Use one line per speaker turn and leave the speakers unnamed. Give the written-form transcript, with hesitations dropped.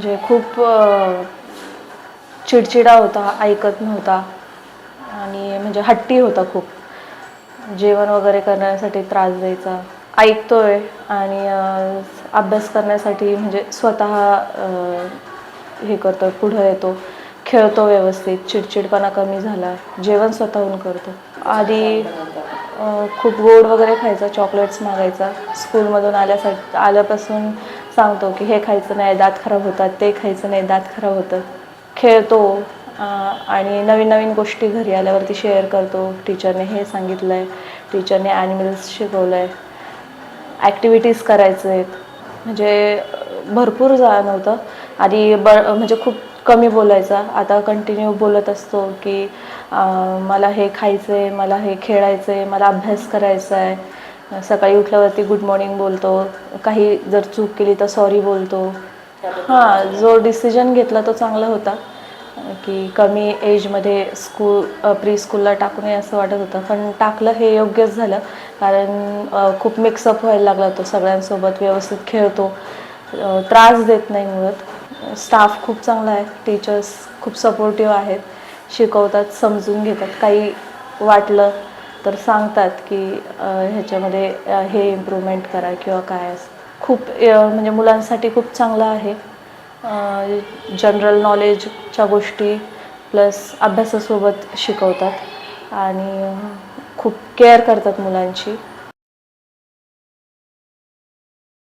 म्हणजे खूप चिडचिडा होता, ऐकत नव्हता आणि म्हणजे हट्टी होता खूप. जेवण वगैरे करण्यासाठी त्रास द्यायचा. ऐकतोय आणि अभ्यास करण्यासाठी म्हणजे स्वतः हे करतो, पुढं येतो, खेळतो व्यवस्थित, चिडचिडपणा कमी झाला, जेवण स्वतःहून करतो. आधी खूप गोड वगैरे खायचा, चॉकलेट्स मागायचा. स्कूलमधून आल्यापासून सांगतो की हे खायचं नाही, दात खराब होतात, ते खायचं नाही, दात खराब होतात. खेळतो आणि नवीन नवीन गोष्टी घरी आल्यावरती शेअर करतो. टीचरने हे सांगितलं आहे, टीचरने ॲनिमल्स शिकवलं आहे, ॲक्टिव्हिटीज करायचे आहेत. म्हणजे भरपूर जाणवतं. आधी म्हणजे खूप कमी बोलायचा, आता कंटिन्यू बोलत असतो की मला हे खायचं आहे, मला हे खेळायचं आहे, मला अभ्यास करायचा आहे. सकाळी उठल्यावरती गुड मॉर्निंग बोलतो, काही जर चूक केली तर सॉरी बोलतो. हां, जो डिसिजन घेतला तो चांगला होता की कमी एजमध्ये प्री स्कूलला टाकू नये असं वाटत होतं, पण टाकलं हे योग्यच झालं. कारण खूप मिक्सअप व्हायला लागला तो सगळ्यांसोबत, व्यवस्थित खेळतो, त्रास देत नाही मुळात. स्टाफ खूप चांगला आहे, टीचर्स खूप सपोर्टिव्ह आहेत, शिकवतात, समजून घेतात. काही वाटलं तर सांगतात की ह्याच्यामध्ये हे इम्प्रूव्हमेंट करा किंवा काय असं. खूप म्हणजे मुलांसाठी खूप चांगलं आहे. जनरल नॉलेजच्या गोष्टी प्लस अभ्यासासोबत शिकवतात आणि खूप केअर करतात मुलांची.